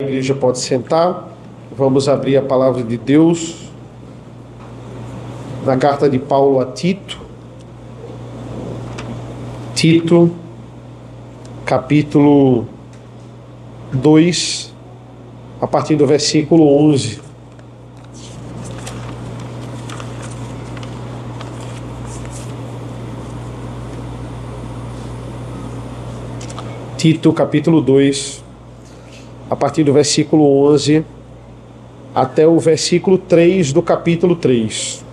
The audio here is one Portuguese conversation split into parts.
A igreja pode sentar. Vamos abrir a palavra de Deus na carta de Paulo a Tito. Tito, capítulo 2, a partir do versículo 11. Tito, capítulo 2, a partir do versículo 11 até o versículo 3 do capítulo 3.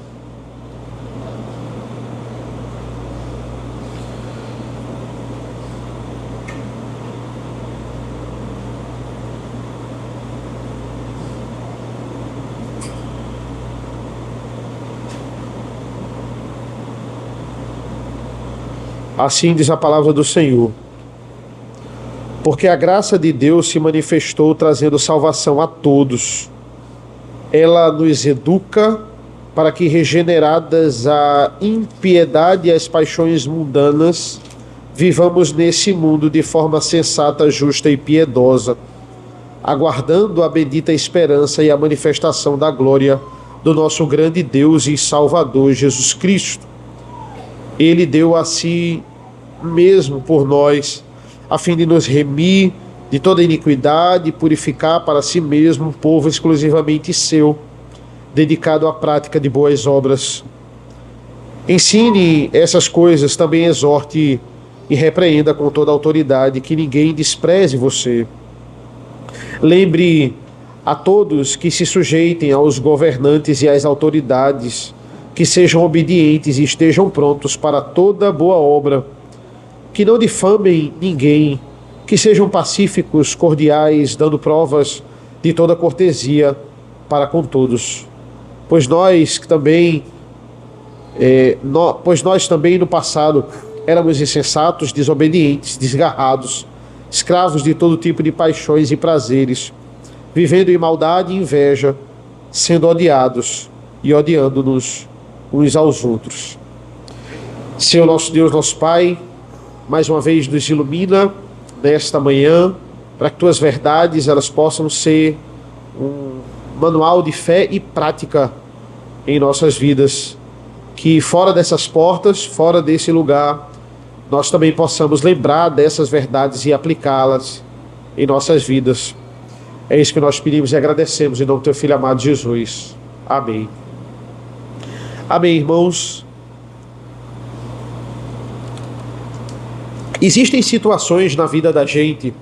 Assim diz a palavra do Senhor. Porque a graça de Deus se manifestou trazendo salvação a todos. Ela nos educa para que, regeneradas à impiedade e às paixões mundanas, vivamos nesse mundo de forma sensata, justa e piedosa, aguardando a bendita esperança e a manifestação da glória do nosso grande Deus e Salvador Jesus Cristo. Ele deu a si mesmo por nós, a fim de nos remir de toda iniquidade e purificar para si mesmo um povo exclusivamente seu, dedicado à prática de boas obras. Ensine essas coisas, também exorte e repreenda com toda a autoridade, que ninguém despreze você. Lembre a todos que se sujeitem aos governantes e às autoridades, que sejam obedientes e estejam prontos para toda boa obra, que não difamem ninguém, que sejam pacíficos, cordiais, dando provas de toda cortesia para com todos. Pois nós também no passado éramos insensatos, desobedientes, desgarrados, escravos de todo tipo de paixões e prazeres, vivendo em maldade e inveja, sendo odiados e odiando-nos uns aos outros. Senhor nosso Deus, nosso Pai, mais uma vez nos ilumina nesta manhã, para que tuas verdades elas possam ser um manual de fé e prática em nossas vidas, que fora dessas portas, fora desse lugar, nós também possamos lembrar dessas verdades e aplicá-las em nossas vidas. É isso que nós pedimos e agradecemos em nome do teu Filho amado Jesus. Amém. Amém, irmãos. Existem situações na vida da gente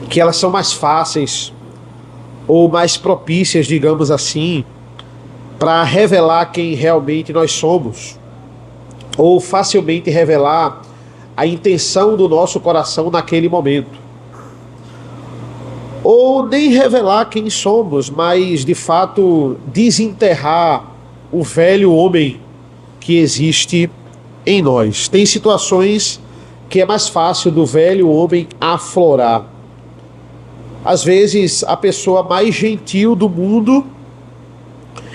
que elas são mais fáceis ou mais propícias, digamos assim, para revelar quem realmente nós somos, ou facilmente revelar a intenção do nosso coração naquele momento. Ou nem revelar quem somos, mas de fato desenterrar o velho homem que existe em nós. Tem situações que é mais fácil do velho homem aflorar. Às vezes, a pessoa mais gentil do mundo,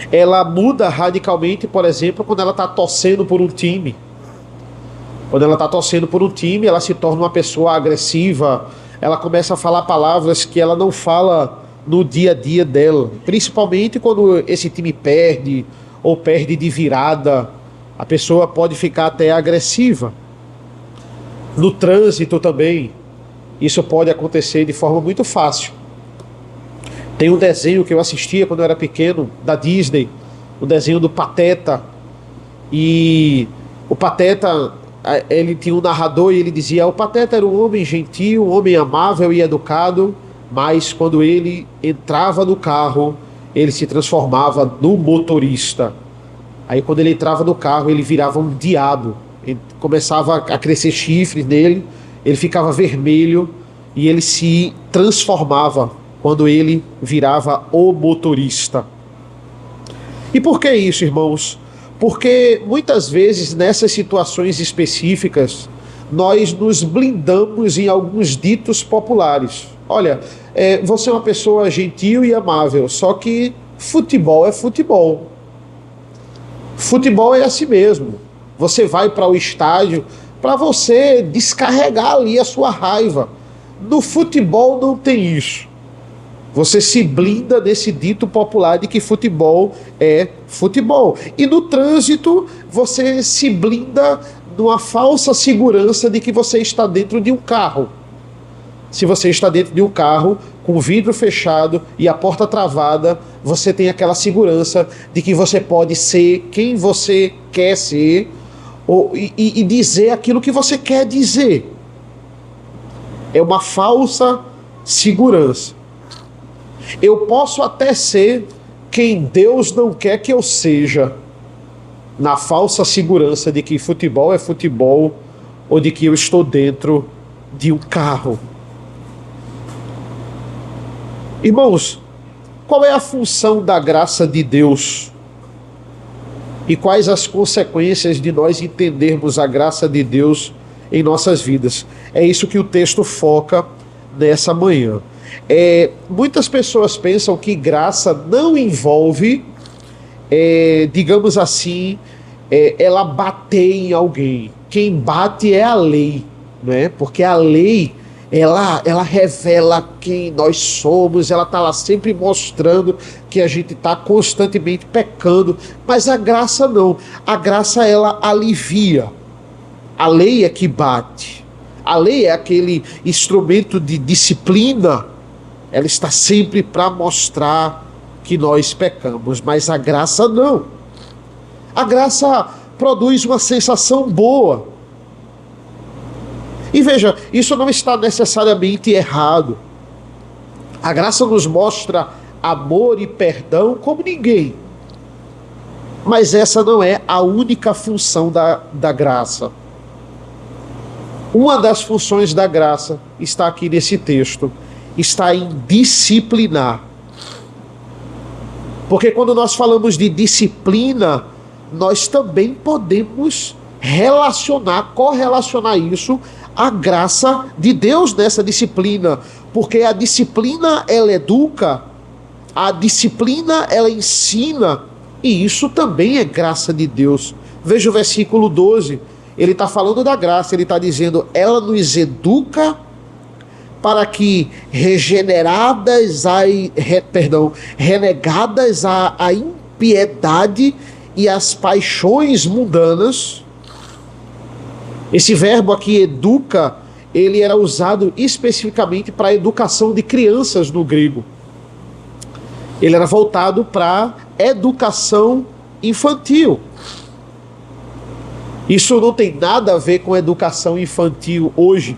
ela muda radicalmente, por exemplo, quando ela está torcendo por um time. Quando ela está torcendo por um time, ela se torna uma pessoa agressiva, ela começa a falar palavras que ela não fala no dia a dia dela. Principalmente quando esse time perde, ou perde de virada, a pessoa pode ficar até agressiva. No trânsito também, isso pode acontecer de forma muito fácil. Tem um desenho que eu assistia quando eu era pequeno, da Disney, o desenho do Pateta. E o Pateta, ele tinha um narrador e ele dizia: o Pateta era um homem gentil, um homem amável e educado, mas quando ele entrava no carro, ele se transformava no motorista. Aí quando ele entrava no carro, ele virava um diabo. Ele começava a crescer chifres nele, ele ficava vermelho e ele se transformava quando ele virava o motorista. E por que isso, irmãos? Porque muitas vezes nessas situações específicas nós nos blindamos em alguns ditos populares. Olha, você é uma pessoa gentil e amável, só que futebol é futebol. Futebol é assim mesmo. Você vai para o estádio para você descarregar ali a sua raiva. No futebol não tem isso. Você se blinda desse dito popular de que futebol é futebol. E no trânsito, você se blinda numa falsa segurança de que você está dentro de um carro. Se você está dentro de um carro com o vidro fechado e a porta travada, você tem aquela segurança de que você pode ser quem você quer ser e dizer aquilo que você quer dizer. É uma falsa segurança. Eu posso até ser quem Deus não quer que eu seja, na falsa segurança de que futebol é futebol ou de que eu estou dentro de um carro. Irmãos, qual é a função da graça de Deus? E quais as consequências de nós entendermos a graça de Deus em nossas vidas? É isso que o texto foca nessa manhã. Muitas pessoas pensam que graça não envolve, digamos assim, ela bater em alguém. Quem bate é a lei, né? Porque a lei ela revela quem nós somos, ela está lá sempre mostrando que a gente está constantemente pecando, mas a graça não. A graça ela alivia. A lei é que bate. A lei é aquele instrumento de disciplina. Ela está sempre para mostrar que nós pecamos, mas a graça não. A graça produz uma sensação boa. E veja, isso não está necessariamente errado. A graça nos mostra amor e perdão como ninguém. Mas essa não é a única função da graça. Uma das funções da graça está aqui nesse texto. Está em disciplinar. Porque quando nós falamos de disciplina, nós também podemos correlacionar isso à graça de Deus nessa disciplina. Porque a disciplina, ela educa, a disciplina, ela ensina, e isso também é graça de Deus. Veja o versículo 12, ele está falando da graça, ele está dizendo, ela nos educa para que renegadas a impiedade e as paixões mundanas. Esse verbo aqui, educa, ele era usado especificamente para a educação de crianças no grego. Ele era voltado para educação infantil. Isso não tem nada a ver com educação infantil hoje.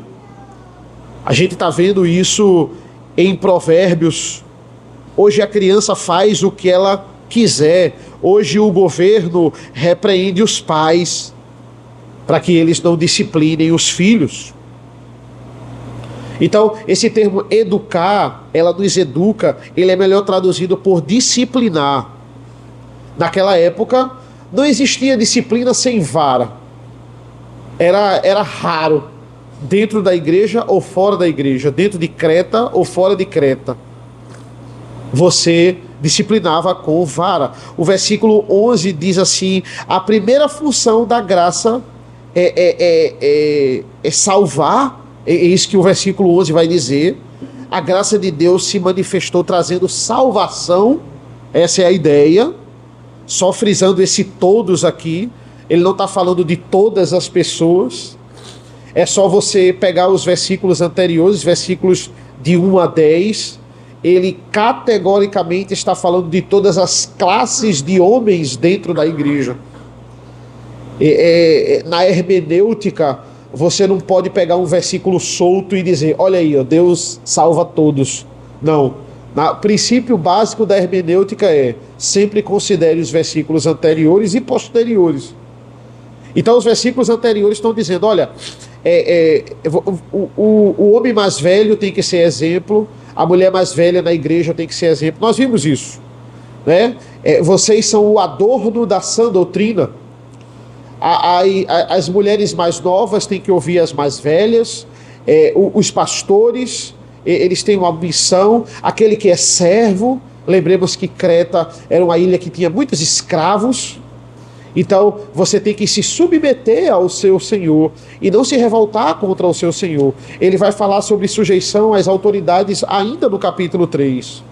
A gente está vendo isso em Provérbios. Hoje a criança faz o que ela quiser. Hoje o governo repreende os pais para que eles não disciplinem os filhos. Então, esse termo educar, ela nos educa, ele é melhor traduzido por disciplinar. Naquela época, não existia disciplina sem vara. Era raro. Dentro da igreja ou fora da igreja, dentro de Creta ou fora de Creta, você disciplinava com vara. O versículo 11 diz assim, a primeira função da graça é salvar, é isso que o versículo 11 vai dizer, a graça de Deus se manifestou trazendo salvação, essa é a ideia, só frisando esse todos aqui, ele não está falando de todas as pessoas. É só você pegar os versículos anteriores, versículos de 1 a 10. Ele categoricamente está falando de todas as classes de homens dentro da igreja. Na hermenêutica, você não pode pegar um versículo solto e dizer, olha aí, ó, Deus salva todos. Não. O princípio básico da hermenêutica é sempre considere os versículos anteriores e posteriores. Então os versículos anteriores estão dizendo, olha, o homem mais velho tem que ser exemplo, a mulher mais velha na igreja tem que ser exemplo. Nós vimos isso, né? Vocês são o adorno da sã doutrina. As mulheres mais novas têm que ouvir as mais velhas, os pastores, eles têm uma missão, aquele que é servo. Lembremos que Creta era uma ilha que tinha muitos escravos, Então você tem que se submeter ao seu Senhor e não se revoltar contra o seu Senhor. Ele vai falar sobre sujeição às autoridades ainda no capítulo 3.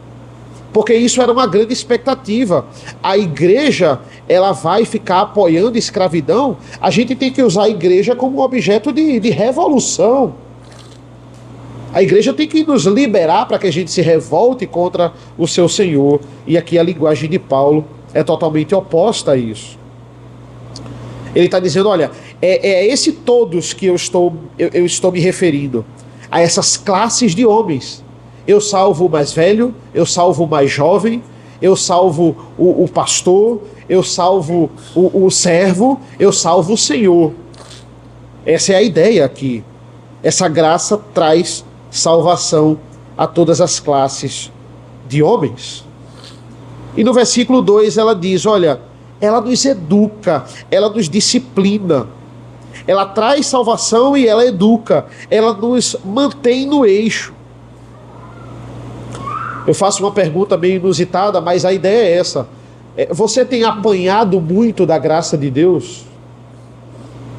Porque isso era uma grande expectativa. A igreja, ela vai ficar apoiando a escravidão. A gente tem que usar a igreja como objeto de revolução. A igreja tem que nos liberar para que a gente se revolte contra o seu Senhor. E aqui a linguagem de Paulo é totalmente oposta a isso. Ele está dizendo, olha, é esse todos que eu estou me referindo. A essas classes de homens. Eu salvo o mais velho, eu salvo o mais jovem, eu salvo o pastor, eu salvo o servo, eu salvo o Senhor. Essa é a ideia aqui. Essa graça traz salvação a todas as classes de homens. E no versículo 2 ela diz, olha, ela nos educa, ela nos disciplina, ela traz salvação e ela educa, ela nos mantém no eixo. Eu faço uma pergunta meio inusitada, mas a ideia é essa. Você tem apanhado muito da graça de Deus?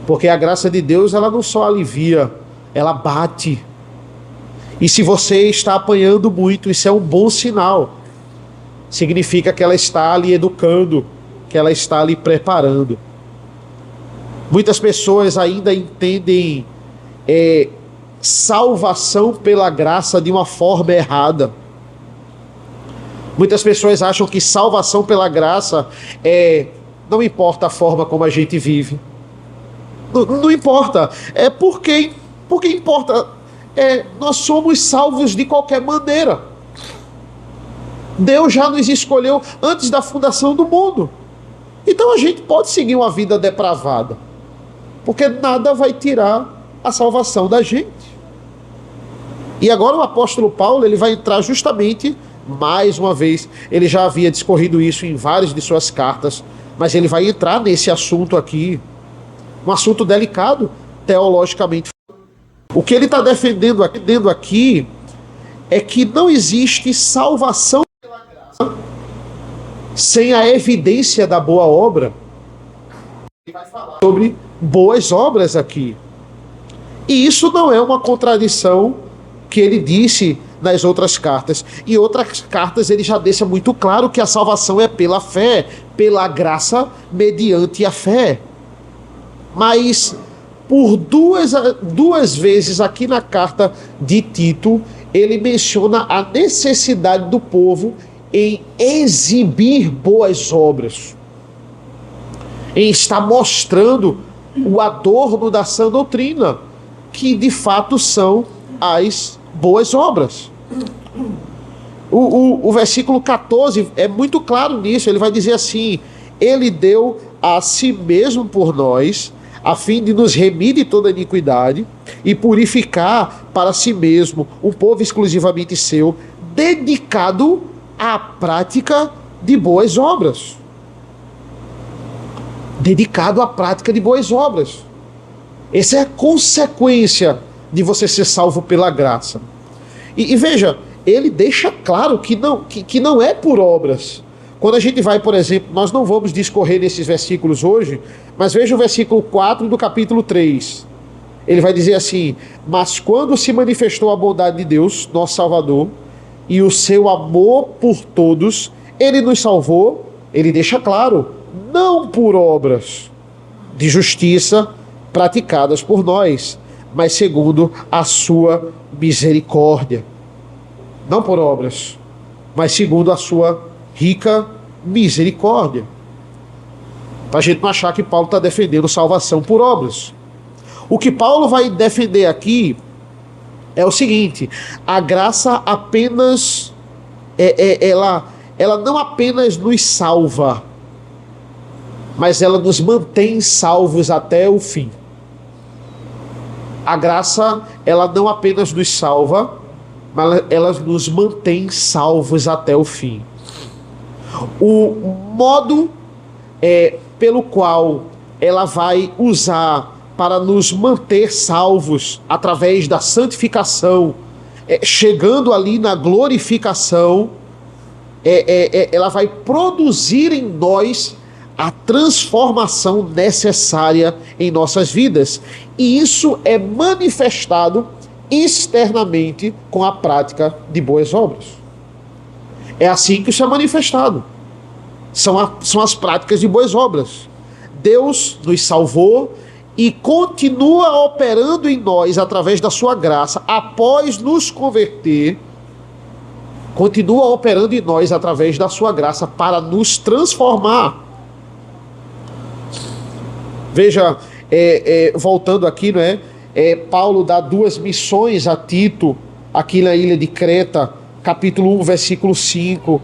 Porque a graça de Deus, ela não só alivia, ela bate. E se você está apanhando muito, isso é um bom sinal. Significa que ela está ali educando, que ela está ali preparando. Muitas pessoas ainda entendem salvação pela graça de uma forma errada. Muitas pessoas acham que salvação pela graça não importa a forma como a gente vive. Não importa. Porque importa. Nós somos salvos de qualquer maneira. Deus já nos escolheu antes da fundação do mundo. Então a gente pode seguir uma vida depravada. Porque nada vai tirar a salvação da gente. E agora o apóstolo Paulo, ele vai entrar justamente, mais uma vez, ele já havia discorrido isso em várias de suas cartas, mas ele vai entrar nesse assunto aqui, um assunto delicado, teologicamente. O que ele está defendendo aqui é que não existe salvação pela graça sem a evidência da boa obra. Ele vai falar sobre boas obras aqui. E isso não é uma contradição que ele disse nas outras cartas. Em outras cartas ele já deixa muito claro que a salvação é pela fé, pela graça mediante a fé. Mas por duas vezes aqui na carta de Tito, ele menciona a necessidade do povo em exibir boas obras, em estar mostrando o adorno da sã doutrina, que de fato são as boas obras. O versículo 14 é muito claro nisso. Ele vai dizer assim: ele deu a si mesmo por nós, a fim de nos remir de toda iniquidade e purificar para si mesmo um povo exclusivamente seu, dedicado à prática de boas obras. Dedicado à prática de boas obras. Essa é a consequência de você ser salvo pela graça. E veja, ele deixa claro que não é por obras. Quando a gente vai, por exemplo, nós não vamos discorrer nesses versículos hoje, mas veja o versículo 4 do capítulo 3. Ele vai dizer assim: mas quando se manifestou a bondade de Deus, nosso Salvador, e o seu amor por todos, ele nos salvou, ele deixa claro, não por obras de justiça praticadas por nós, mas segundo a sua misericórdia. Não por obras, mas segundo a sua rica misericórdia. Para a gente não achar que Paulo está defendendo salvação por obras. O que Paulo vai defender aqui é o seguinte: a graça apenas ela não apenas nos salva, mas ela nos mantém salvos até o fim. A graça, ela não apenas nos salva, mas ela nos mantém salvos até o fim. O modo pelo qual ela vai usar para nos manter salvos através da santificação, chegando ali na glorificação, ela vai produzir em nós a transformação necessária em nossas vidas. E isso é manifestado externamente com a prática de boas obras. É assim que isso é manifestado. São as práticas de boas obras. Deus nos salvou e continua operando em nós através da sua graça, após nos converter, continua operando em nós através da sua graça para nos transformar. Veja, voltando aqui, não é? Paulo dá 2 missões a Tito, aqui na ilha de Creta, capítulo 1, versículo 5.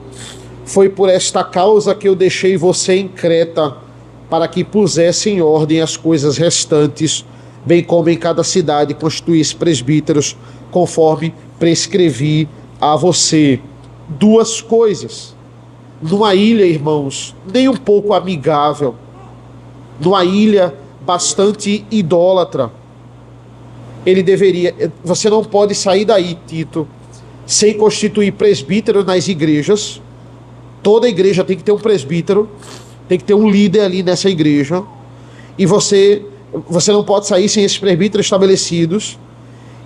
Foi por esta causa que eu deixei você em Creta, para que pusesse em ordem as coisas restantes, bem como em cada cidade constituísse presbíteros, conforme prescrevi a você. 2 coisas. Numa ilha, irmãos, nem um pouco amigável, numa ilha bastante idólatra, você não pode sair daí, Tito, sem constituir presbítero nas igrejas. Toda igreja tem que ter um presbítero, tem que ter um líder ali nessa igreja, e você não pode sair sem esses presbíteros estabelecidos.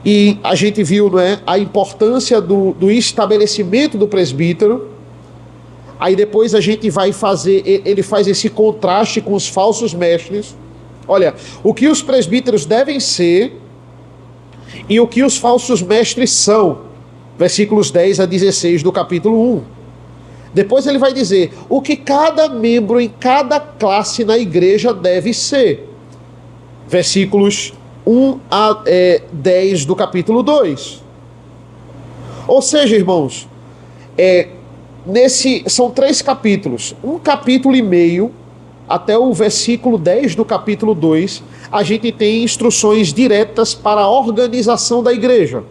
E a gente viu, não é, a importância do estabelecimento do presbítero. Aí depois a gente vai fazer, ele faz esse contraste com os falsos mestres. Olha, o que os presbíteros devem ser e o que os falsos mestres são. Versículos 10 a 16 do capítulo 1. Depois ele vai dizer o que cada membro em cada classe na igreja deve ser. Versículos 1 a 10 do capítulo 2. Ou seja, irmãos, são 3 capítulos. Um capítulo e meio, até o versículo 10 do capítulo 2, a gente tem instruções diretas para a organização da igreja.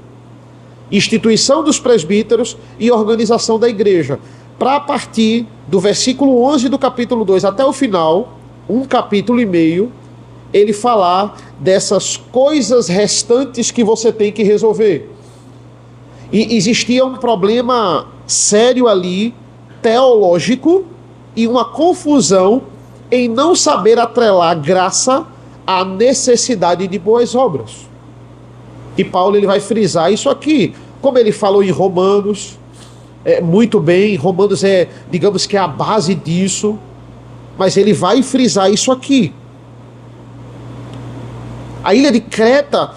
Instituição dos presbíteros e organização da igreja. Para a partir do versículo 11 do capítulo 2 até o final, um capítulo e meio, ele falar dessas coisas restantes que você tem que resolver. E existia um problema sério ali, teológico, e uma confusão em não saber atrelar graça à necessidade de boas obras. E Paulo ele vai frisar isso aqui, como ele falou em Romanos, muito bem, Romanos digamos que é a base disso, mas ele vai frisar isso aqui. A ilha de Creta,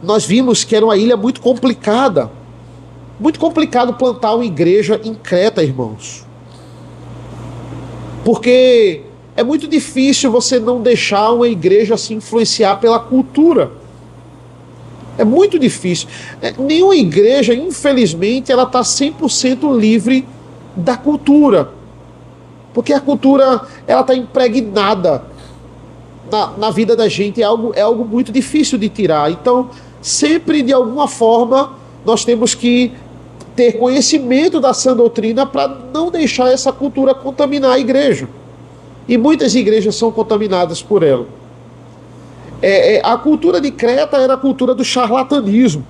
nós vimos que era uma ilha muito complicada. Muito complicado plantar uma igreja em Creta, irmãos. Porque é muito difícil você não deixar uma igreja se influenciar pela cultura. É muito difícil. Nenhuma igreja, infelizmente, ela está 100% livre da cultura. Porque a cultura, ela está impregnada na vida da gente. É algo muito difícil de tirar. Então, sempre, de alguma forma, nós temos que ter conhecimento da sã doutrina para não deixar essa cultura contaminar a igreja. E muitas igrejas são contaminadas por ela. A cultura de Creta era a cultura do charlatanismo.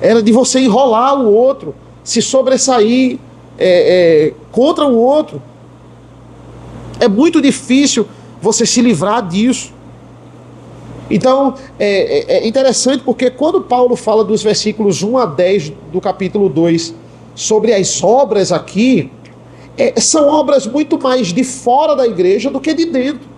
Era de você enrolar o outro, se sobressair contra o outro. É muito difícil você se livrar disso. Então, é interessante porque quando Paulo fala dos versículos 1 a 10 do capítulo 2 sobre as obras aqui, são obras muito mais de fora da igreja do que de dentro.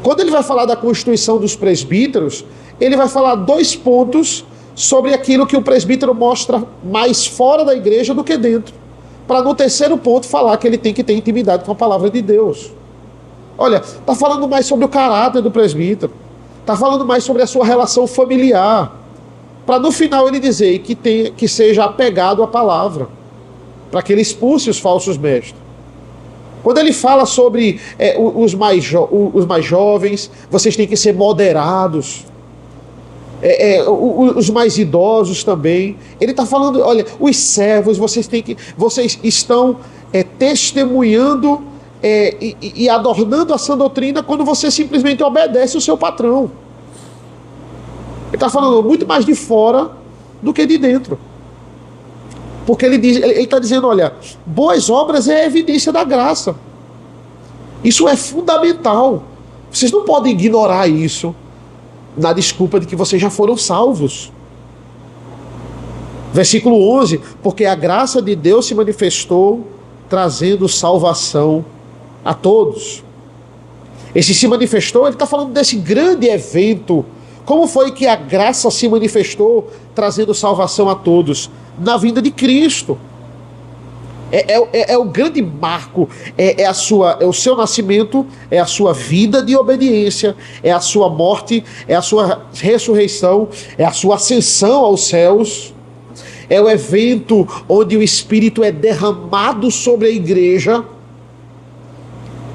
Quando ele vai falar da constituição dos presbíteros, ele vai falar 2 pontos sobre aquilo que o presbítero mostra mais fora da igreja do que dentro. Para no 3º ponto falar que ele tem que ter intimidade com a palavra de Deus. Olha, está falando mais sobre o caráter do presbítero. Está falando mais sobre a sua relação familiar. Para no final ele dizer que seja apegado à palavra. Para que ele expulse os falsos mestres. Quando ele fala sobre os mais jovens, vocês têm que ser moderados. Os mais idosos também. Ele está falando, olha, os servos, vocês estão testemunhando e adornando a sã doutrina quando você simplesmente obedece o seu patrão. Ele está falando muito mais de fora do que de dentro. Porque ele está dizendo, olha, boas obras é a evidência da graça. Isso é fundamental. Vocês não podem ignorar isso na desculpa de que vocês já foram salvos. Versículo 11, porque a graça de Deus se manifestou trazendo salvação a todos. Esse se manifestou, ele está falando desse grande evento. Como foi que a graça se manifestou trazendo salvação a todos? Na vinda de Cristo. É o grande marco, é o seu nascimento, é a sua vida de obediência, é a sua morte, é a sua ressurreição, é a sua ascensão aos céus, é o evento onde o Espírito é derramado sobre a igreja.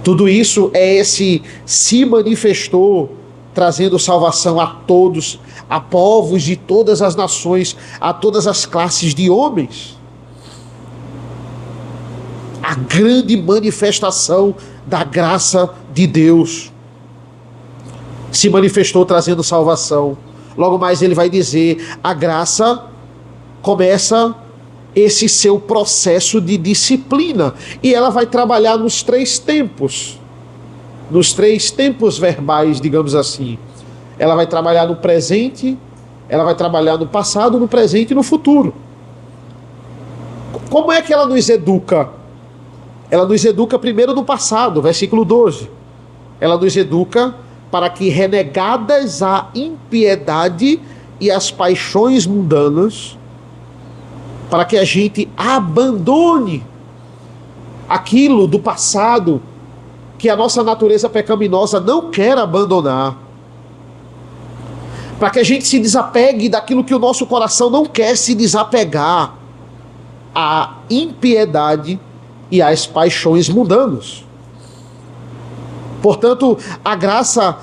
Tudo isso é esse se manifestou, trazendo salvação a todos, a povos de todas as nações, a todas as classes de homens. A grande manifestação da graça de Deus se manifestou trazendo salvação. Logo mais ele vai dizer, a graça começa esse seu processo de disciplina, e ela vai trabalhar nos três tempos verbais, digamos assim. Ela vai trabalhar no presente, ela vai trabalhar no passado, no presente e no futuro. Como é que ela nos educa? Ela nos educa primeiro no passado, versículo 12. Ela nos educa para que, renegadas a impiedade e as paixões mundanas, para que a gente abandone aquilo do passado que a nossa natureza pecaminosa não quer abandonar, para que a gente se desapegue daquilo que o nosso coração não quer se desapegar, a impiedade e as paixões mundanas. Portanto, a graça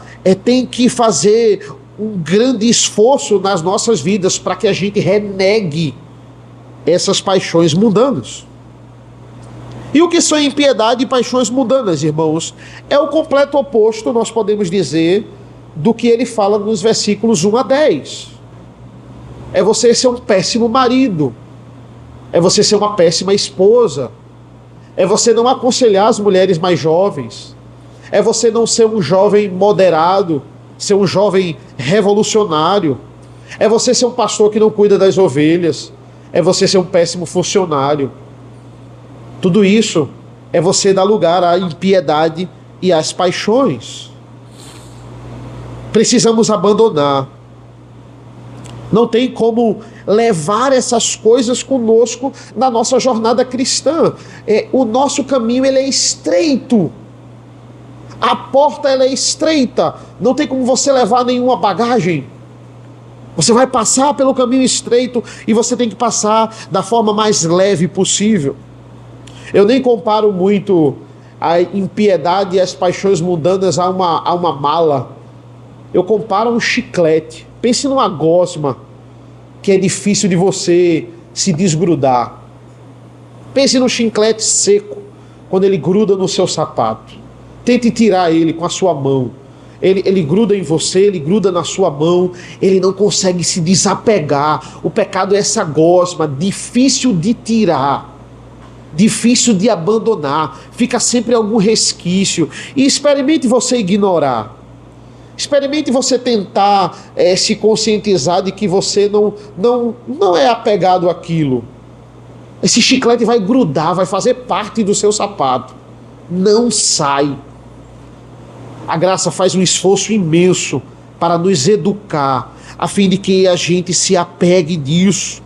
tem que fazer um grande esforço nas nossas vidas para que a gente renegue essas paixões mundanas. E o que são impiedade e paixões mundanas, irmãos? É o completo oposto, nós podemos dizer, do que ele fala nos versículos 1 a 10. É você ser um péssimo marido, é você ser uma péssima esposa, é você não aconselhar as mulheres mais jovens, é você não ser um jovem moderado, ser um jovem revolucionário, é você ser um pastor que não cuida das ovelhas, é você ser um péssimo funcionário. Tudo isso é você dar lugar à impiedade e às paixões. Precisamos abandonar. Não tem como levar essas coisas conosco na nossa jornada cristã. O nosso caminho ele é estreito. A porta ela é estreita. Não tem como você levar nenhuma bagagem. Você vai passar pelo caminho estreito e você tem que passar da forma mais leve possível. Eu nem comparo muito a impiedade e as paixões mundanas a uma mala. Eu comparo a um chiclete. Pense numa gosma que é difícil de você se desgrudar. Pense no chiclete seco, quando ele gruda no seu sapato. Tente tirar ele com a sua mão. Ele gruda em você, ele gruda na sua mão, ele não consegue se desapegar. O pecado é essa gosma, difícil de tirar, difícil de abandonar, fica sempre algum resquício. E experimente você ignorar. Experimente você tentar se conscientizar de que você não é apegado àquilo. Esse chiclete vai grudar, vai fazer parte do seu sapato. Não sai. A graça faz um esforço imenso para nos educar, a fim de que a gente se apegue disso.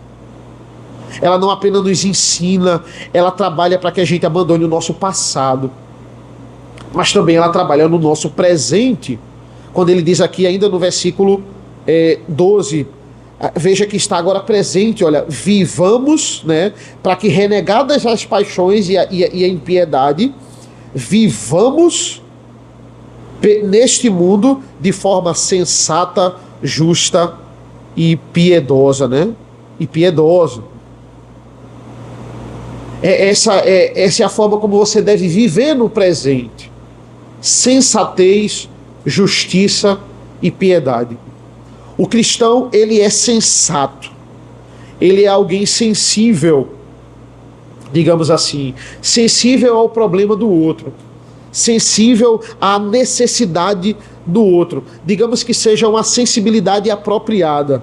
Ela não apenas nos ensina, ela trabalha para que a gente abandone o nosso passado, mas também ela trabalha no nosso presente. Quando ele diz aqui, ainda no versículo 12, veja que está agora presente, olha, vivamos, né, para que, renegadas as paixões e a impiedade, vivamos neste mundo de forma sensata, justa e piedosa, né? E piedosa. Essa é a forma como você deve viver no presente. Sensatez, justiça e piedade. O cristão, ele é sensato. Ele é alguém sensível, digamos assim, sensível ao problema do outro, sensível à necessidade do outro. Digamos que seja uma sensibilidade apropriada.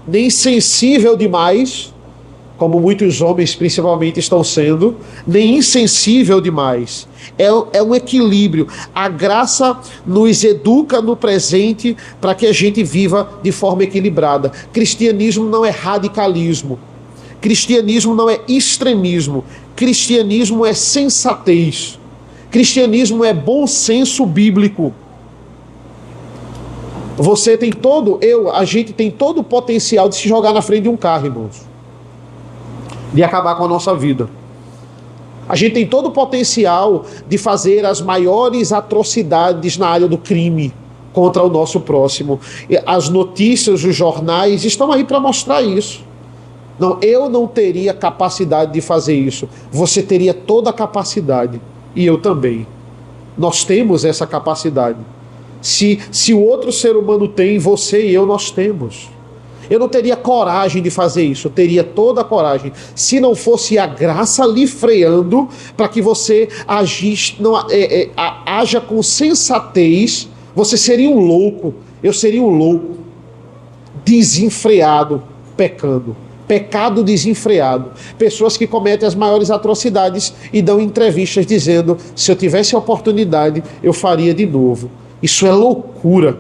Nem sensível demais, como muitos homens principalmente estão sendo, nem insensível demais. É um equilíbrio. A graça nos educa no presente para que a gente viva de forma equilibrada. Cristianismo não é radicalismo. Cristianismo não é extremismo. Cristianismo é sensatez. Cristianismo é bom senso bíblico. A gente tem todo o potencial de se jogar na frente de um carro, irmãos. De acabar com a nossa vida. A gente tem todo o potencial de fazer as maiores atrocidades na área do crime contra o nosso próximo. As notícias, os jornais estão aí para mostrar isso. Não, eu não teria capacidade de fazer isso. Você teria toda a capacidade. E eu também. Nós temos essa capacidade. Se o outro ser humano tem, você e eu, nós temos. Eu não teria coragem de fazer isso, eu teria toda a coragem. Se não fosse a graça lhe freando para que você haja com sensatez, você seria um louco, eu seria um louco, desenfreado, pecando. Pecado desenfreado. Pessoas que cometem as maiores atrocidades e dão entrevistas dizendo: se eu tivesse a oportunidade, eu faria de novo. Isso é loucura.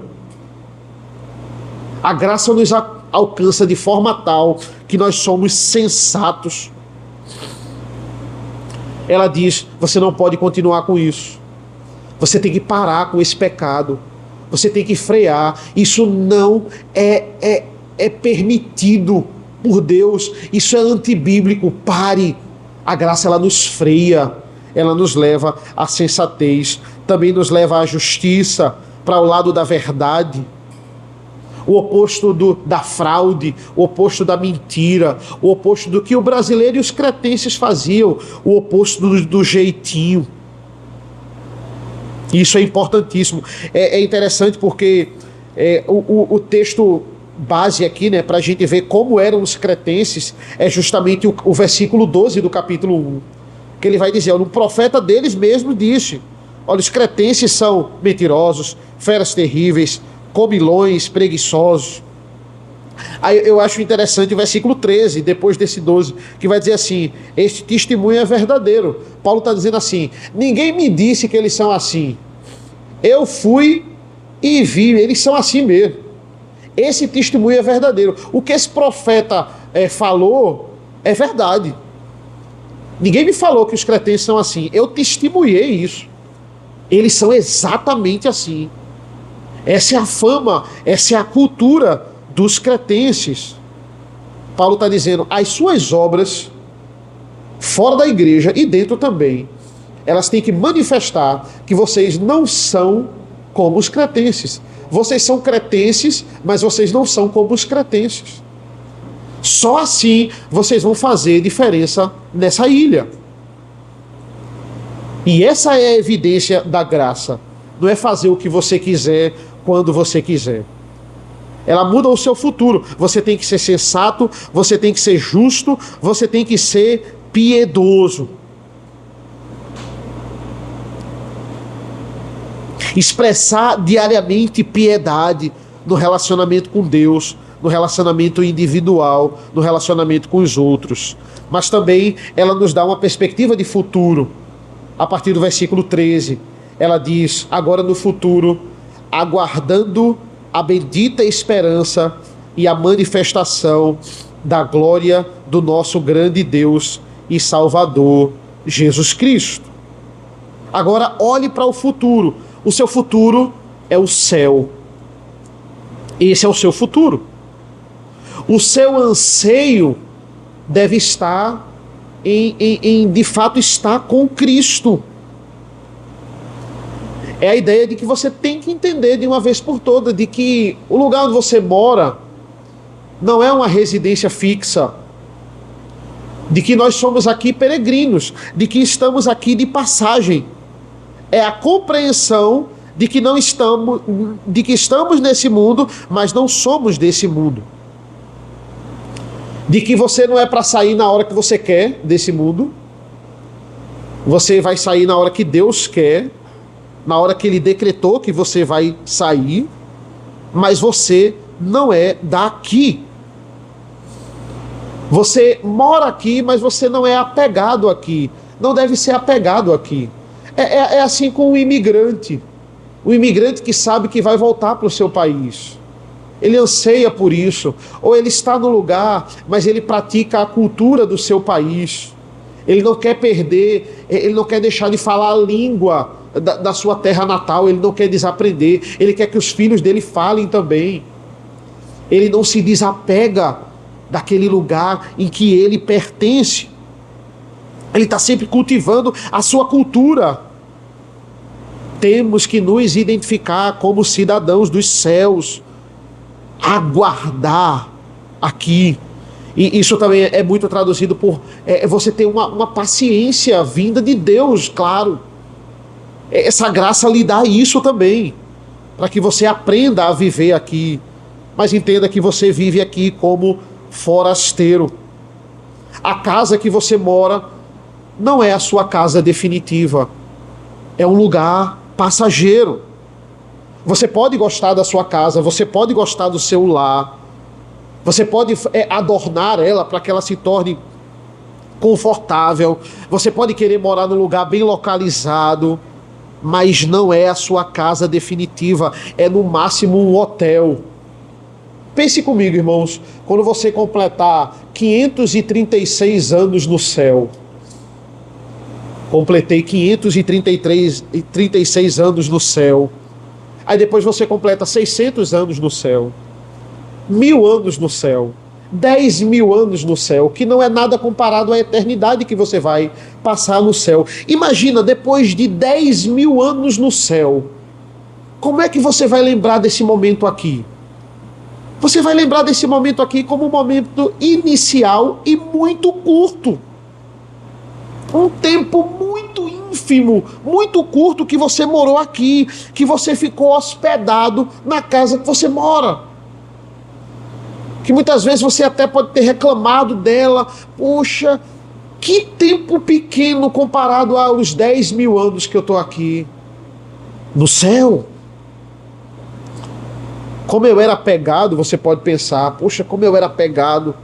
A graça nos alcança de forma tal que nós somos sensatos. Ela diz: você não pode continuar com isso. Você tem que parar com esse pecado. Você tem que frear. Isso não é permitido por Deus. Isso é antibíblico. Pare. A graça, ela nos freia. Ela nos leva à sensatez. Também nos leva à justiça, para o lado da verdade. O oposto da fraude, o oposto da mentira, o oposto do que o brasileiro e os cretenses faziam, o oposto do jeitinho. Isso é importantíssimo. É interessante porque o texto base aqui, né, para a gente ver como eram os cretenses, é justamente o versículo 12 do capítulo 1, que ele vai dizer: o profeta deles mesmo disse: olha, os cretenses são mentirosos, feras terríveis, comilões, preguiçosos. Aí eu acho interessante o versículo 13, depois desse 12, que vai dizer assim: este testemunho é verdadeiro. Paulo está dizendo assim: ninguém me disse que eles são assim. Eu fui e vi, eles são assim mesmo. Esse testemunho é verdadeiro. O que esse profeta falou é verdade. Ninguém me falou que os cretenses são assim. Eu testemunhei isso. Eles são exatamente assim. Essa é a fama, essa é a cultura dos cretenses. Paulo está dizendo: as suas obras, fora da igreja e dentro também, elas têm que manifestar que vocês não são como os cretenses. Vocês são cretenses, mas vocês não são como os cretenses. Só assim vocês vão fazer diferença nessa ilha. E essa é a evidência da graça. Não é fazer o que você quiser, quando você quiser. Ela muda o seu futuro. Você tem que ser sensato, você tem que ser justo, você tem que ser piedoso. Expressar diariamente piedade no relacionamento com Deus, no relacionamento individual, no relacionamento com os outros. Mas também ela nos dá uma perspectiva de futuro. A partir do versículo 13, ela diz: agora no futuro, aguardando a bendita esperança e a manifestação da glória do nosso grande Deus e Salvador, Jesus Cristo. Agora olhe para o futuro. O seu futuro é o céu. Esse é o seu futuro. O seu anseio deve estar de fato estar com Cristo. É a ideia de que você tem que entender de uma vez por todas de que o lugar onde você mora não é uma residência fixa, de que nós somos aqui peregrinos, de que estamos aqui de passagem. É a compreensão de que estamos nesse mundo, mas não somos desse mundo. De que você não é para sair na hora que você quer desse mundo. Você vai sair na hora que Deus quer. na hora que ele decretou que você vai sair, mas você não é daqui. Você mora aqui, mas você não é apegado aqui. Não deve ser apegado aqui. É assim com o imigrante. O imigrante que sabe que vai voltar para o seu país. Ele anseia por isso. Ou ele está no lugar, mas ele pratica a cultura do seu país. Ele não quer perder, ele não quer deixar de falar a língua da sua terra natal, ele não quer desaprender, ele quer que os filhos dele falem também. Ele não se desapega daquele lugar em que ele pertence. Ele está sempre cultivando a sua cultura. Temos que nos identificar como cidadãos dos céus, aguardar aqui. E isso também é muito traduzido por você ter uma paciência vinda de Deus, claro. Essa graça lhe dá isso também, para que você aprenda a viver aqui, mas entenda que você vive aqui como forasteiro. A casa que você mora não é a sua casa definitiva, é um lugar passageiro. Você pode gostar da sua casa, você pode gostar do seu lar, você pode adornar ela para que ela se torne confortável, você pode querer morar num lugar bem localizado, mas não é a sua casa definitiva, é no máximo um hotel. Pense comigo, irmãos, quando você completar 536 anos no céu, completei 536 anos no céu, aí depois você completa 600 anos no céu, 1000 anos no céu, 10.000 anos no céu, que não é nada comparado à eternidade que você vai passar no céu. Imagina, depois de 10.000 anos no céu, como é que você vai lembrar desse momento aqui? Você vai lembrar desse momento aqui como um momento inicial e muito curto. Um tempo muito ínfimo, muito curto que você morou aqui, que você ficou hospedado na casa que você mora. Que muitas vezes você até pode ter reclamado dela. Poxa, que tempo pequeno comparado aos 10.000 anos que eu estou aqui. No céu. Como eu era apegado, você pode pensar, poxa, como eu era apegado.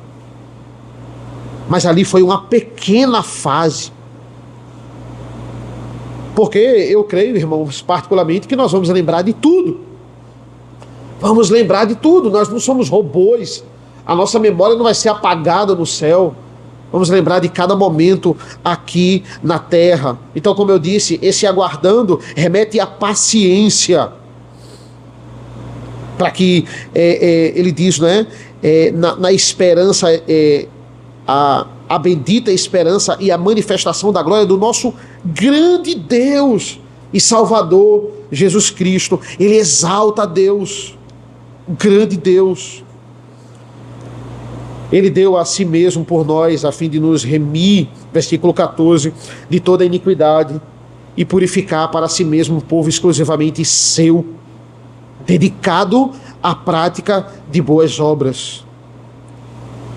Mas ali foi uma pequena fase. Porque eu creio, irmãos, particularmente, que nós vamos lembrar de tudo. Vamos lembrar de tudo, nós não somos robôs. A nossa memória não vai ser apagada no céu. Vamos lembrar de cada momento aqui na terra. Então, como eu disse, esse aguardando remete à paciência. Para que, ele diz, né, na esperança, a bendita esperança e a manifestação da glória do nosso grande Deus e Salvador, Jesus Cristo. Ele exalta a Deus, o grande Deus. Ele deu a si mesmo por nós, a fim de nos remir, versículo 14, de toda iniquidade e purificar para si mesmo um povo exclusivamente seu, dedicado à prática de boas obras.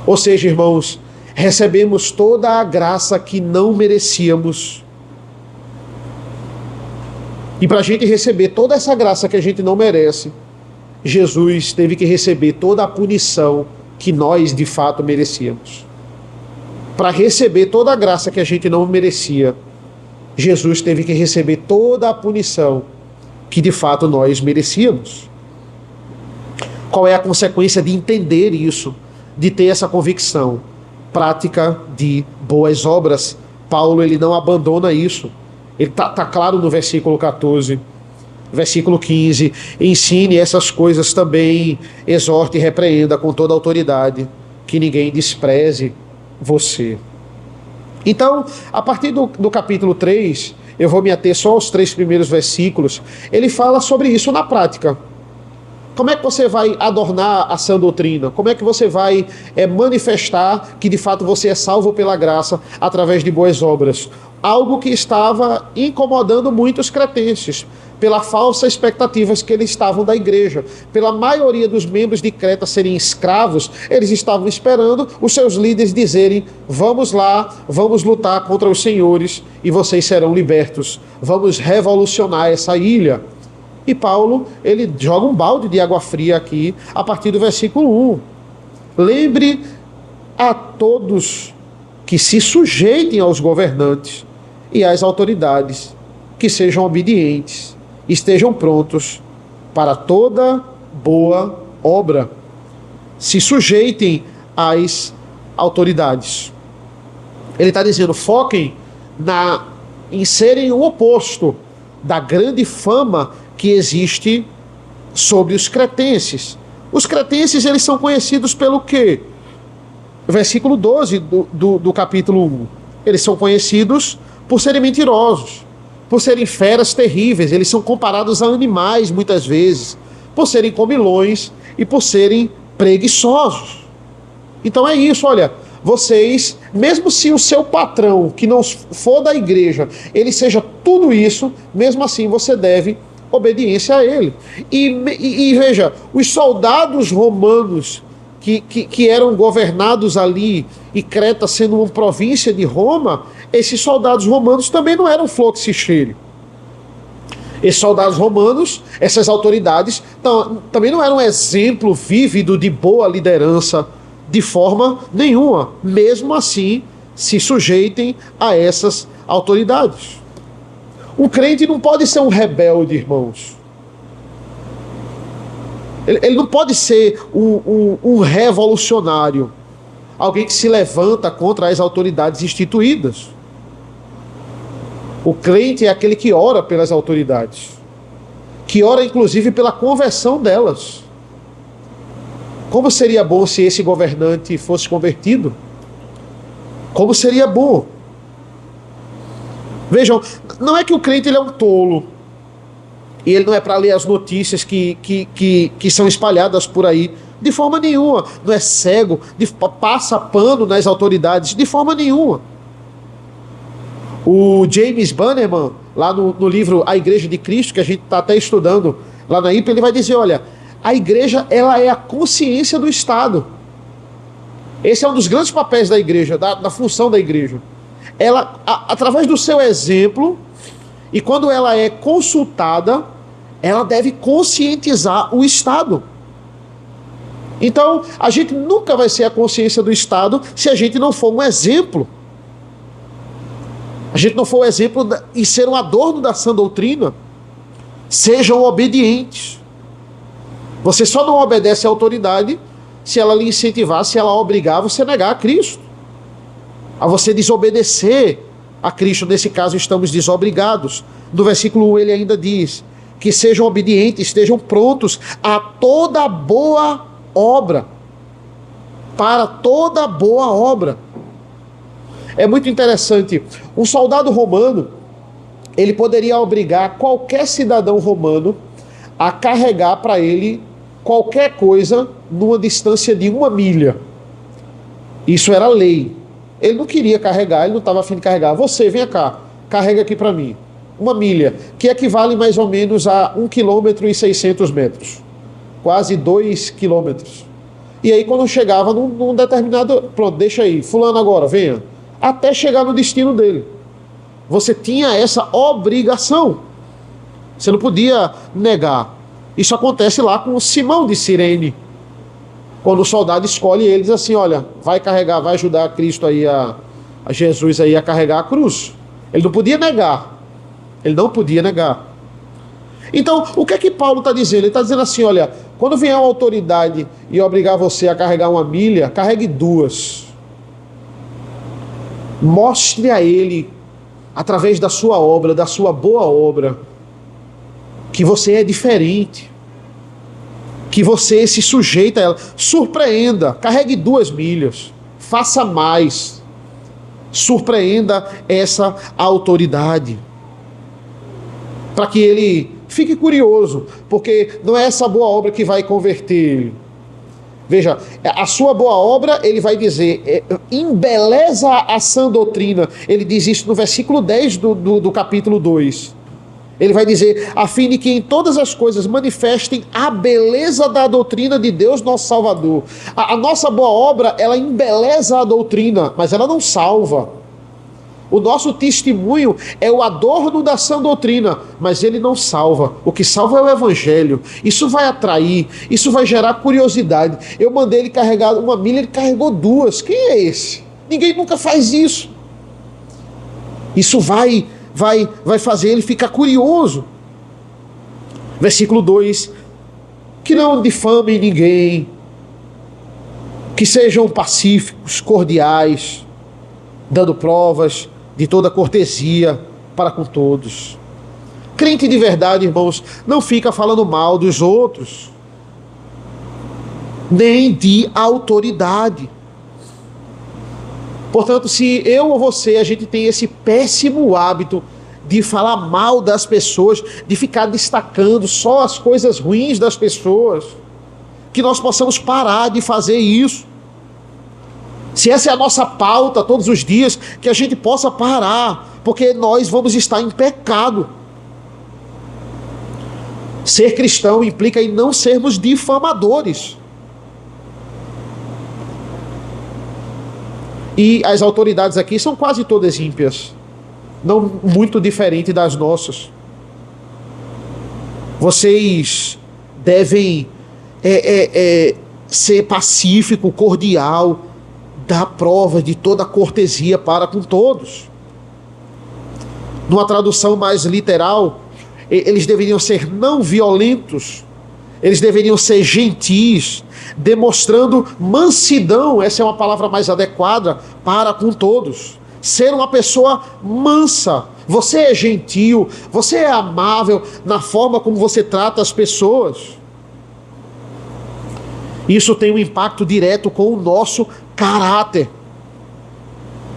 Ou seja, irmãos, recebemos toda a graça que não merecíamos. E para a gente receber toda essa graça que a gente não merece, Jesus teve que receber toda a punição que nós de fato merecíamos. Para receber toda a graça que a gente não merecia, Jesus teve que receber toda a punição que de fato nós merecíamos. Qual é a consequência de entender isso, de ter essa convicção? Prática de boas obras. Paulo, ele não abandona isso. Ele tá claro no versículo 14. Versículo 15, ensine essas coisas também, exorte e repreenda com toda a autoridade, que ninguém despreze você. Então, a partir do capítulo 3, eu vou me ater só aos 3 primeiros versículos, ele fala sobre isso na prática. Como é que você vai adornar a sã doutrina? Como é que você vai manifestar que de fato você é salvo pela graça através de boas obras? Algo que estava incomodando muitos cretenses, pela falsa expectativas que eles estavam da igreja. Pela maioria dos membros de Creta serem escravos, eles estavam esperando os seus líderes dizerem: vamos lá, vamos lutar contra os senhores e vocês serão libertos. Vamos revolucionar essa ilha. E Paulo, ele joga um balde de água fria aqui, a partir do versículo 1. Lembre a todos que se sujeitem aos governantes e às autoridades, que sejam obedientes, estejam prontos para toda boa obra. Se sujeitem às autoridades. Ele está dizendo, foquem em serem o oposto da grande fama que existe sobre os cretenses. Os cretenses, eles são conhecidos pelo quê? Versículo 12 do capítulo 1. Eles são conhecidos por serem mentirosos, por serem feras terríveis. Eles são comparados a animais muitas vezes, por serem comilões e por serem preguiçosos. Então é isso, olha, vocês, mesmo se o seu patrão, que não for da igreja, ele seja tudo isso, mesmo assim você deve obediência a ele. E veja, os soldados romanos que eram governados ali, e Creta sendo uma província de Roma, esses soldados romanos também não eram flor que se cheire. Esses soldados romanos, essas autoridades, também não eram um exemplo vívido de boa liderança de forma nenhuma. Mesmo assim, se sujeitem a essas autoridades. Um crente não pode ser um rebelde, irmãos. Ele não pode ser um revolucionário. Alguém que se levanta contra as autoridades instituídas. O crente é aquele que ora pelas autoridades. Que ora, inclusive, pela conversão delas. Como seria bom se esse governante fosse convertido? Como seria bom? Vejam, não é que o crente ele é um tolo, e ele não é para ler as notícias que são espalhadas por aí, de forma nenhuma. Não é cego, passa pano nas autoridades, de forma nenhuma. O James Bannerman, lá no livro A Igreja de Cristo, que a gente está até estudando lá na IPA, ele vai dizer, olha, a igreja ela é a consciência do Estado. Esse é um dos grandes papéis da igreja, da função da igreja. Ela, através do seu exemplo, e quando ela é consultada, ela deve conscientizar o Estado. Então, a gente nunca vai ser a consciência do Estado se a gente não for um exemplo. A gente não for um exemplo e ser um adorno da sã doutrina. Sejam obedientes. Você só não obedece à autoridade se ela lhe incentivar, se ela obrigar você a negar a Cristo. A você desobedecer a Cristo. Nesse caso, estamos desobrigados. No versículo 1 ele ainda diz que sejam obedientes, estejam prontos a toda boa obra. Para toda boa obra. É muito interessante. Um soldado romano, ele poderia obrigar qualquer cidadão romano a carregar para ele qualquer coisa numa distância de 1 milha. Isso era lei. Ele não queria carregar, ele não estava a fim de carregar. Você, vem cá, carrega aqui para mim. 1 milha, que equivale mais ou menos a 1 quilômetro e 600 metros. Quase 2 quilômetros. E aí quando chegava num determinado... Pronto, deixa aí, fulano agora, venha. Até chegar no destino dele. Você tinha essa obrigação. Você não podia negar. Isso acontece lá com o Simão de Cirene. Quando o soldado escolhe eles assim, olha, vai carregar, vai ajudar a Cristo aí, a Jesus aí a carregar a cruz. Ele não podia negar. Ele não podia negar. Então, o que é que Paulo está dizendo? Ele está dizendo assim, olha, quando vier uma autoridade e obrigar você a carregar 1 milha, carregue 2. Mostre a ele, através da sua obra, da sua boa obra, que você é diferente. Que você se sujeita a ela. Surpreenda, carregue 2 milhas. Faça mais. Surpreenda essa autoridade. Para que ele fique curioso, porque não é essa boa obra que vai converter ele. Veja, a sua boa obra, ele vai dizer, embeleza a sã doutrina. Ele diz isso no versículo 10 do capítulo 2. Ele vai dizer, a fim de que em todas as coisas manifestem a beleza da doutrina de Deus, nosso Salvador. A nossa boa obra, ela embeleza a doutrina, mas ela não salva. O nosso testemunho é o adorno da sã doutrina, mas ele não salva. O que salva é o evangelho. Isso vai atrair, isso vai gerar curiosidade. Eu mandei ele carregar 1 milha, ele carregou 2. Quem é esse? Ninguém nunca faz isso. Isso vai fazer ele ficar curioso. Versículo 2. Que não difamem ninguém, que sejam pacíficos, cordiais, dando provas de toda cortesia para com todos. Crente de verdade, irmãos, não fica falando mal dos outros, nem de autoridade. Portanto, se eu ou você, a gente tem esse péssimo hábito de falar mal das pessoas, de ficar destacando só as coisas ruins das pessoas, que nós possamos parar de fazer isso. Se essa é a nossa pauta todos os dias, que a gente possa parar, porque nós vamos estar em pecado. Ser cristão implica em não sermos difamadores. E as autoridades aqui são quase todas ímpias, não muito diferente das nossas. Vocês devem ser pacífico, cordial, dar prova de toda cortesia para com todos. Numa tradução mais literal, eles deveriam ser não violentos, eles deveriam ser gentis, demonstrando mansidão, essa é uma palavra mais adequada, para com todos. Ser uma pessoa mansa. Você é gentil, você é amável na forma como você trata as pessoas. Isso tem um impacto direto com o nosso caráter.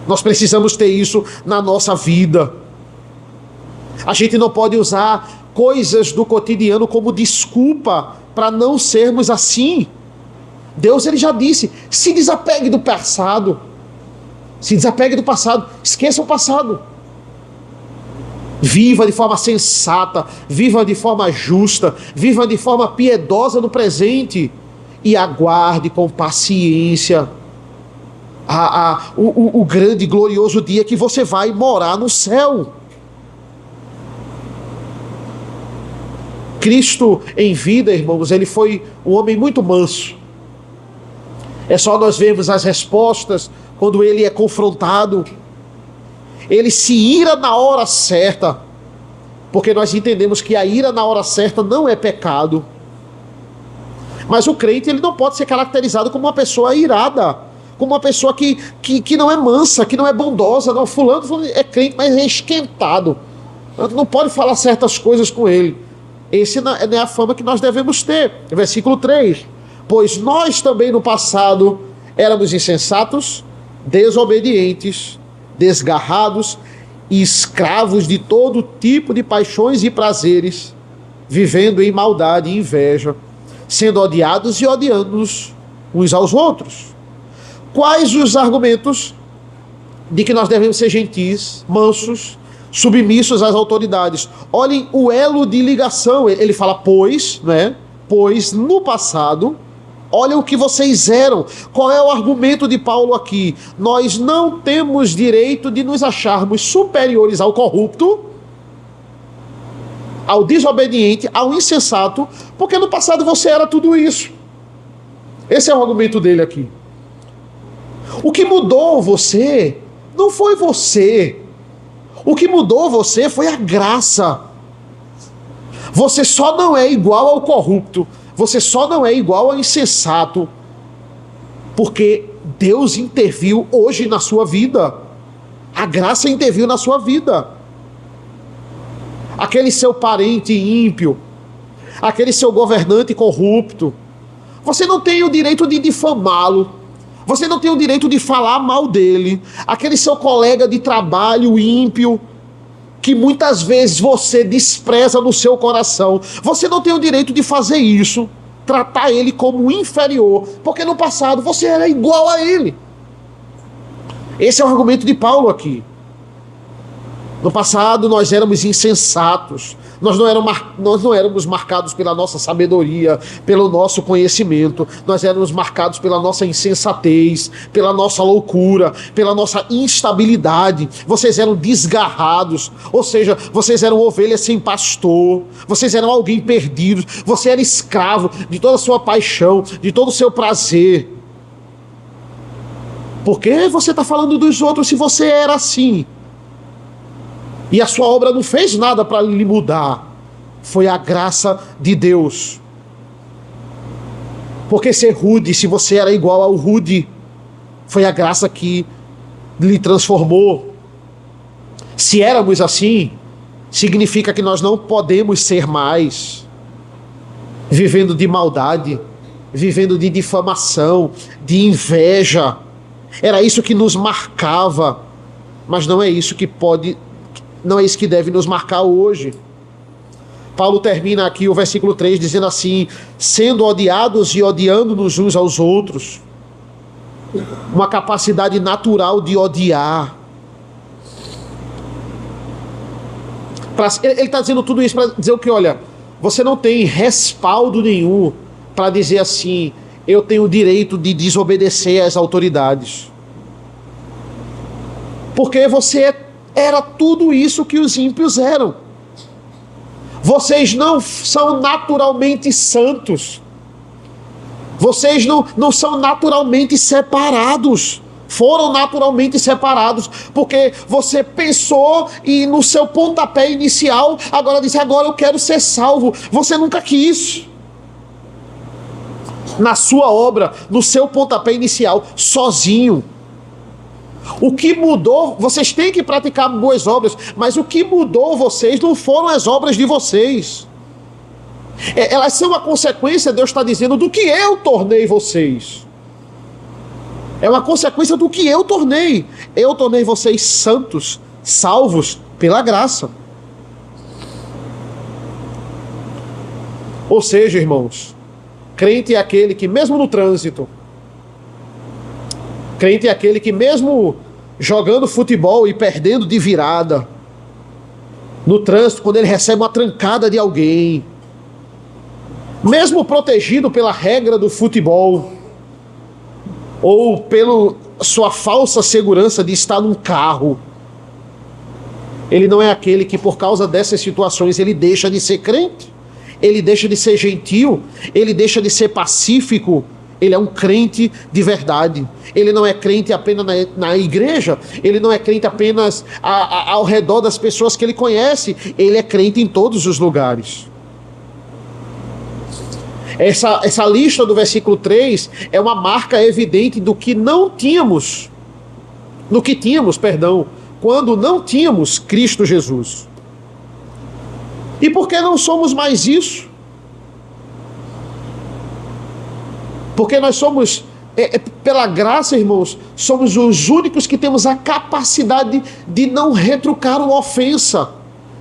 Nós precisamos ter isso na nossa vida. A gente não pode usar coisas do cotidiano como desculpa para não sermos assim. Deus, ele já disse, se desapegue do passado. Se desapegue do passado. Esqueça o passado. Viva de forma sensata, viva de forma justa, viva de forma piedosa no presente e aguarde com paciência o grande e glorioso dia que você vai morar no céu. Cristo em vida, irmãos, ele foi um homem muito manso. É só nós vermos as respostas quando ele é confrontado. Ele se ira na hora certa, porque nós entendemos que a ira na hora certa não é pecado. Mas o crente, ele não pode ser caracterizado como uma pessoa irada, como uma pessoa que não é mansa, que não é bondosa. Não, fulano é crente, mas é esquentado. Não pode falar certas coisas com ele. Essa não é a fama que nós devemos ter. Versículo 3. Pois nós também no passado éramos insensatos, desobedientes, desgarrados e escravos de todo tipo de paixões e prazeres, vivendo em maldade e inveja, sendo odiados e odiando-nos uns aos outros. Quais os argumentos de que nós devemos ser gentis, mansos, submissos às autoridades? Olhem o elo de ligação. Ele fala pois, né? Pois no passado, olha o que vocês eram. Qual é o argumento de Paulo aqui? Nós não temos direito de nos acharmos superiores ao corrupto, ao desobediente, ao insensato, porque no passado você era tudo isso. Esse é o argumento dele aqui. O que mudou você não foi você. O que mudou você foi a graça. Você só não é igual ao corrupto. Você só não é igual ao insensato, porque Deus interviu hoje na sua vida. A graça interviu na sua vida. Aquele seu parente ímpio, aquele seu governante corrupto, você não tem o direito de difamá-lo. Você não tem o direito de falar mal dele. Aquele seu colega de trabalho ímpio, que muitas vezes você despreza no seu coração, você não tem o direito de fazer isso, tratar ele como inferior, porque no passado você era igual a ele. Esse é o argumento de Paulo aqui. No passado nós éramos insensatos, nós não éramos marcados pela nossa sabedoria, pelo nosso conhecimento, nós éramos marcados pela nossa insensatez, pela nossa loucura, pela nossa instabilidade. Vocês eram desgarrados, ou seja, vocês eram ovelhas sem pastor, vocês eram alguém perdido, você era escravo de toda a sua paixão, de todo o seu prazer. Por que você está falando dos outros se você era assim? E a sua obra não fez nada para lhe mudar. Foi a graça de Deus. Porque ser rude, se você era igual ao rude, foi a graça que lhe transformou. Se éramos assim, significa que nós não podemos ser mais. Vivendo de maldade, vivendo de difamação, de inveja. Era isso que nos marcava. Mas não é isso que pode... Não é isso que deve nos marcar hoje. Paulo termina aqui o versículo 3 dizendo assim: sendo odiados e odiando-nos uns aos outros. Uma capacidade natural de odiar. Ele está dizendo tudo isso para dizer o que? Olha, você não tem respaldo nenhum para dizer assim: eu tenho o direito de desobedecer às autoridades. Porque você era tudo isso que os ímpios eram. Vocês não são naturalmente santos. Vocês não são naturalmente separados. Foram naturalmente separados. Porque você pensou e no seu pontapé inicial, agora disse: agora eu quero ser salvo. Você nunca quis. Na sua obra, no seu pontapé inicial, sozinho. O que mudou, vocês têm que praticar boas obras, mas o que mudou vocês não foram as obras de vocês. Elas são a consequência, Deus está dizendo, do que eu tornei vocês. É uma consequência do que eu tornei. Eu tornei vocês santos, salvos pela graça. Ou seja, irmãos, crente é aquele que mesmo no trânsito, crente é aquele que mesmo jogando futebol e perdendo de virada, no trânsito, quando ele recebe uma trancada de alguém, mesmo protegido pela regra do futebol, ou pela sua falsa segurança de estar num carro, ele não é aquele que por causa dessas situações ele deixa de ser crente, ele deixa de ser gentil, ele deixa de ser pacífico. Ele é um crente de verdade. Ele não é crente apenas na igreja. Ele não é crente apenas ao redor das pessoas que ele conhece. Ele é crente em todos os lugares. Essa lista do versículo 3 é uma marca evidente do que não tínhamos. Do que tínhamos, perdão, quando não tínhamos Cristo Jesus. E por que não somos mais isso? Porque nós somos, pela graça, irmãos, somos os únicos que temos a capacidade de não retrucar uma ofensa,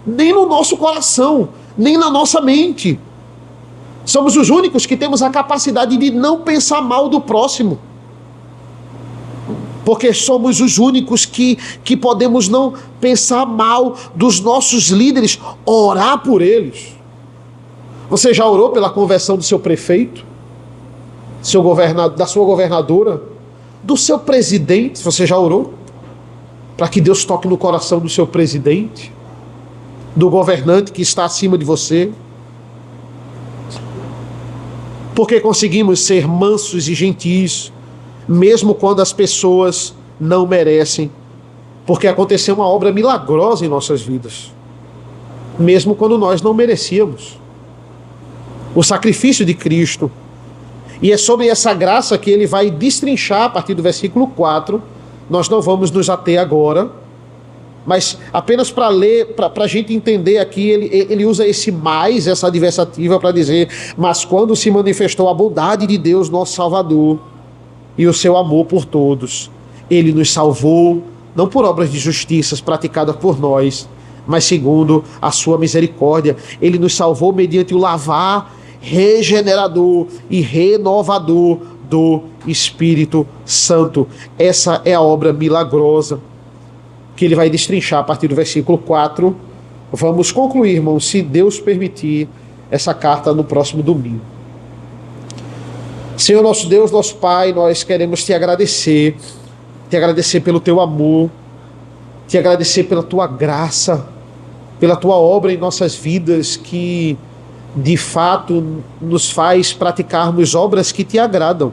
nem no nosso coração, nem na nossa mente. Somos os únicos que temos a capacidade de não pensar mal do próximo. Porque somos os únicos que podemos não pensar mal dos nossos líderes, orar por eles. Você já orou pela conversão do seu prefeito? Da sua governadora, do seu presidente? Você já orou para que Deus toque no coração do seu presidente, do governante que está acima de você? Porque conseguimos ser mansos e gentis, mesmo quando as pessoas não merecem, porque aconteceu uma obra milagrosa em nossas vidas, mesmo quando nós não merecíamos. O sacrifício de Cristo. E é sobre essa graça que ele vai destrinchar a partir do versículo 4. Nós não vamos nos ater agora, mas apenas para ler, para a gente entender aqui, ele usa esse mais, essa adversativa para dizer: mas quando se manifestou a bondade de Deus, nosso Salvador, e o seu amor por todos, ele nos salvou, não por obras de justiça praticadas por nós, mas segundo a sua misericórdia. Ele nos salvou mediante o lavar regenerador e renovador do Espírito Santo. Essa é a obra milagrosa que ele vai destrinchar a partir do versículo 4. Vamos concluir, irmãos, se Deus permitir, essa carta no próximo domingo. Senhor nosso Deus, nosso Pai, nós queremos te agradecer pelo teu amor, te agradecer pela tua graça, pela tua obra em nossas vidas, que de fato nos faz praticarmos obras que te agradam.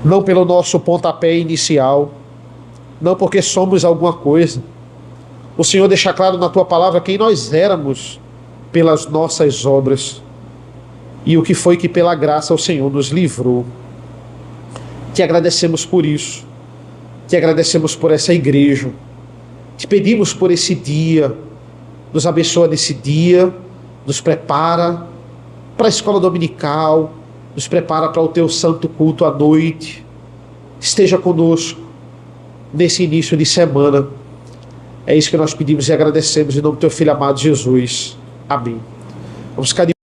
Não pelo nosso pontapé inicial, não porque somos alguma coisa. O Senhor deixa claro na tua palavra quem nós éramos pelas nossas obras e o que foi que pela graça o Senhor nos livrou. Te agradecemos por isso, te agradecemos por essa igreja, te pedimos por esse dia, nos abençoa nesse dia, nos prepara para a escola dominical, nos prepara para o teu santo culto à noite. Esteja conosco nesse início de semana. É isso que nós pedimos e agradecemos em nome do teu Filho amado Jesus. Amém. Vamos ficar de